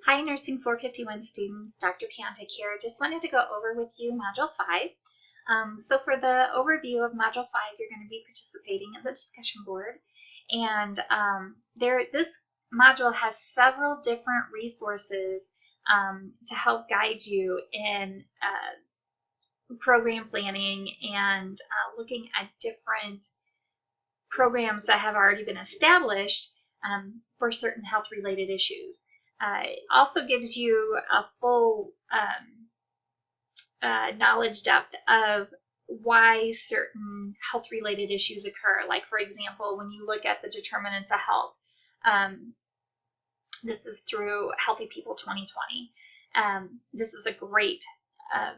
Hi, Nursing 451 students. Dr. Piantek here. Just wanted to go over with you Module 5. So for the overview of Module 5, you're going to be participating in the discussion board. And this module has several different resources to help guide you in program planning and looking at different programs that have already been established for certain health-related issues. It also gives you a full knowledge depth of why certain health-related issues occur. Like, for example, when you look at the determinants of health, this is through Healthy People 2020. This is a great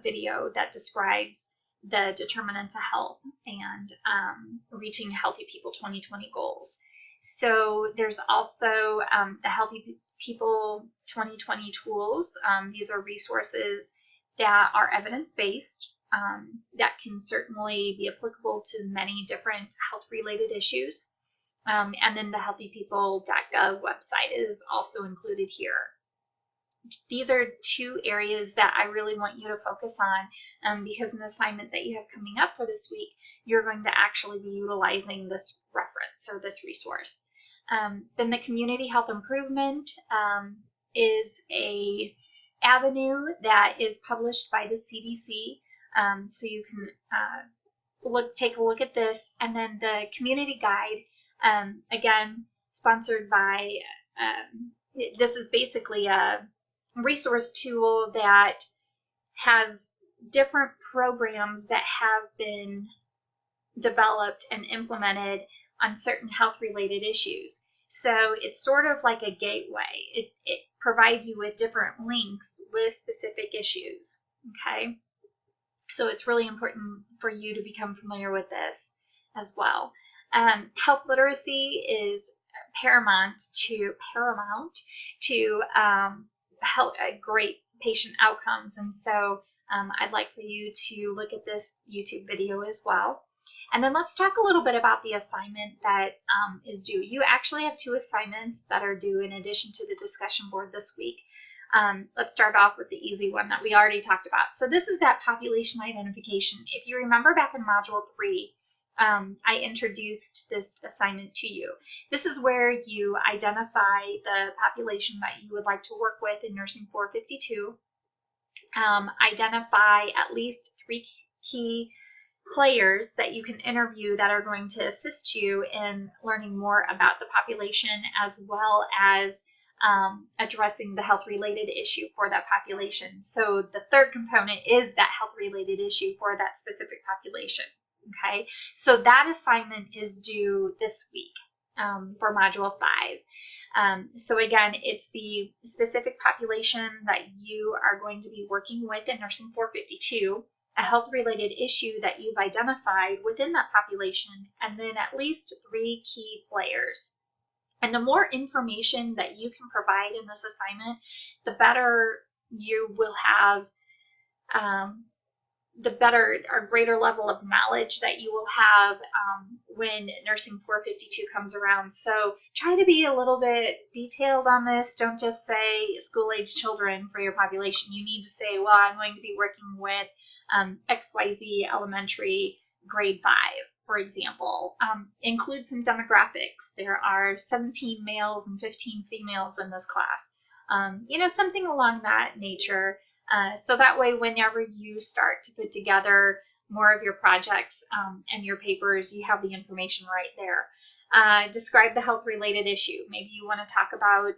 video that describes the determinants of health and reaching Healthy People 2020 goals. So there's also the Healthy People 2020 tools. These are resources that are evidence-based that can certainly be applicable to many different health-related issues. And then the healthypeople.gov website is also included here. These are two areas that I really want you to focus on because an assignment that you have coming up for this week, you're going to actually be utilizing this reference or this resource. Then the community health improvement is a avenue that is published by the CDC. So you can take a look at this. And then the community guide, again, sponsored by, this is basically a resource tool that has different programs that have been developed and implemented on certain health-related issues. So it's sort of like a gateway. It provides you with different links with specific issues, okay? So it's really important for you to become familiar with this as well. Health literacy is paramount to help great patient outcomes, and so I'd like for you to look at this YouTube video as well. And then let's talk a little bit about the assignment that is due. You actually have two assignments that are due in addition to the discussion board this week. Let's start off with the easy one that we already talked about. So this is that population identification. If you remember back in Module 3, I introduced this assignment to you. This is where you identify the population that you would like to work with in Nursing 452, identify at least 3 key players that you can interview that are going to assist you in learning more about the population, as well as addressing the health-related issue for that population. So the third component is that health-related issue for that specific population. Okay, so that assignment is due this week for Module 5. So again, it's the specific population that you are going to be working with in Nursing 452, a health-related issue that you've identified within that population, and then at least 3 key players. And the more information that you can provide in this assignment, the better you will have, the better or greater level of knowledge that you will have when Nursing 452 comes around. So try to be a little bit detailed on this. Don't just say school-age children for your population. You need to say, well, I'm going to be working with XYZ elementary grade 5, for example. Include some demographics. There are 17 males and 15 females in this class. You know, something along that nature. So that way, whenever you start to put together more of your projects and your papers, you have the information right there. Describe the health-related issue. Maybe you want to talk about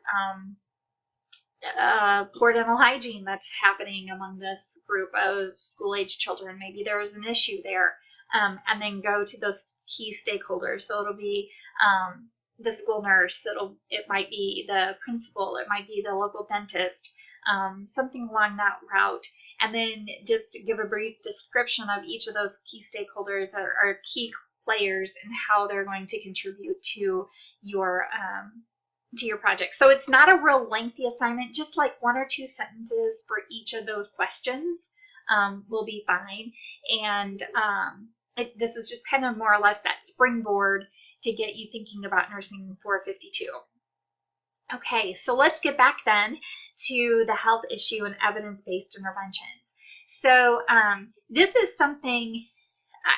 poor dental hygiene that's happening among this group of school-age children. Maybe there was an issue there. And then go to those key stakeholders. So it'll be the school nurse, it might be the principal, it might be the local dentist, something along that route. And then just give a brief description of each of those key stakeholders or key players and how they're going to contribute to your project. So it's not a real lengthy assignment, just like 1 or 2 sentences for each of those questions will be fine. And this is just kind of more or less that springboard to get you thinking about Nursing 452. Okay, so let's get back then to the health issue and evidence-based interventions. So this is something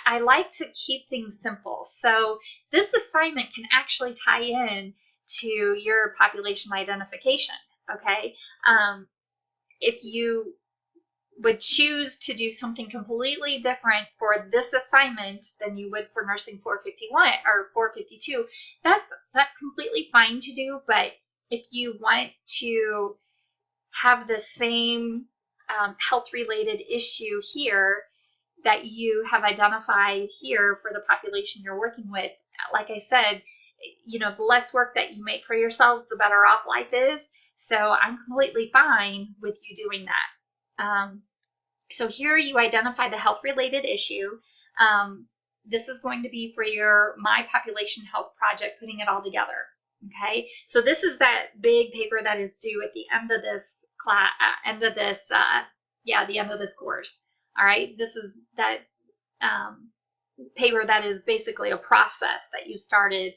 I like to keep things simple. So this assignment can actually tie in to your population identification, okay? If you would choose to do something completely different for this assignment than you would for nursing 451 or 452, that's completely fine to do. But if you want to have the same health-related issue here that you have identified here for the population you're working with, like I said, you know, the less work that you make for yourselves, the better off life is. So I'm completely fine with you doing that. So here you identify the health-related issue. This is going to be for your My Population Health project, putting it all together. Okay, so this is that big paper that is due at the end of this class, the end of this course. All right, this is that paper that is basically a process that you started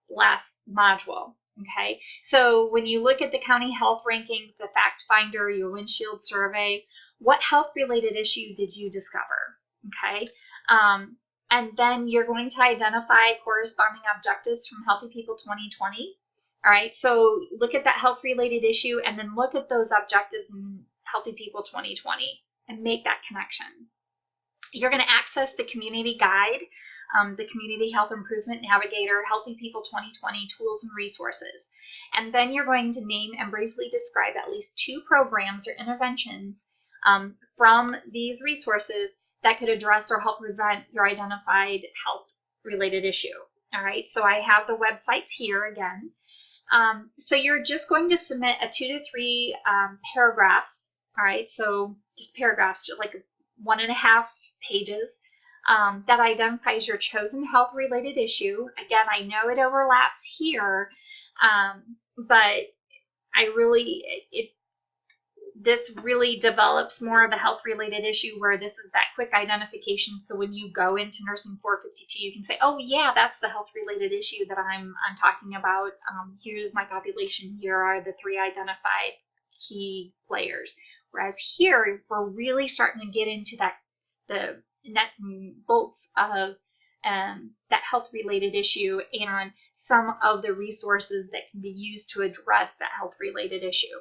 last module. Okay, so when you look at the county health ranking, the fact finder, your windshield survey, what health-related issue did you discover? Okay, and then you're going to identify corresponding objectives from Healthy People 2020. All right, so look at that health-related issue and then look at those objectives in Healthy People 2020 and make that connection. You're going to access the community guide, the Community Health Improvement Navigator, Healthy People 2020 tools and resources. And then you're going to name and briefly describe at least 2 programs or interventions from these resources that could address or help prevent your identified health-related issue. All right, so I have the websites here again. So you're just going to submit a 2 to 3 paragraphs. All right, so just paragraphs, just like 1.5 pages that identifies your chosen health-related issue. Again, I know it overlaps here, but this really develops more of a health-related issue where this is that quick identification. So when you go into nursing 452, you can say, oh yeah, that's the health-related issue that I'm talking about. Here's my population. Here are the 3 identified key players. Whereas here, we're really starting to get into the nuts and bolts of that health-related issue and some of the resources that can be used to address that health-related issue.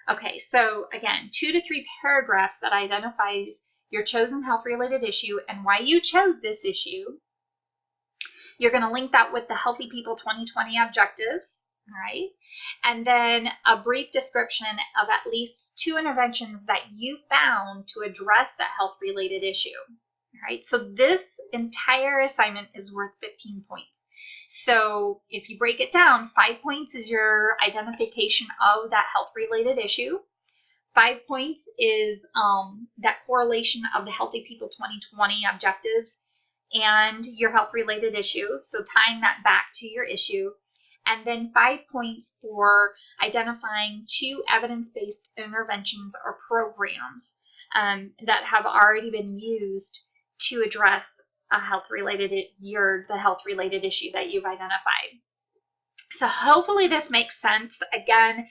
Okay, so again, 2 to 3 paragraphs that identifies your chosen health-related issue and why you chose this issue. You're going to link that with the Healthy People 2020 objectives, all right? And then a brief description of at least 2 interventions that you found to address that health-related issue. All right, so this entire assignment is worth 15 points. So if you break it down, 5 points is your identification of that health-related issue. 5 points is that correlation of the Healthy People 2020 objectives and your health-related issue, so tying that back to your issue. And then 5 points for identifying 2 evidence-based interventions or programs that have already been used to address the health-related issue that you've identified. So hopefully this makes sense. Again,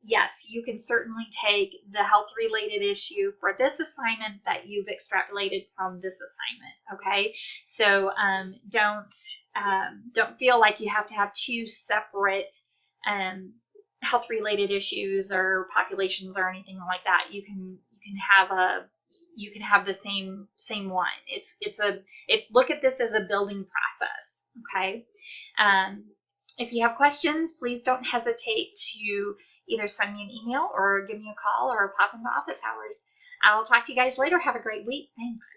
yes, you can certainly take the health-related issue for this assignment that you've extrapolated from this assignment. Okay, so don't feel like you have to have 2 separate health-related issues or populations or anything like that. You can have the same one. Look at this as a building process. Okay. If you have questions, please don't hesitate to either send me an email or give me a call or pop into office hours. I'll talk to you guys later. Have a great week. Thanks.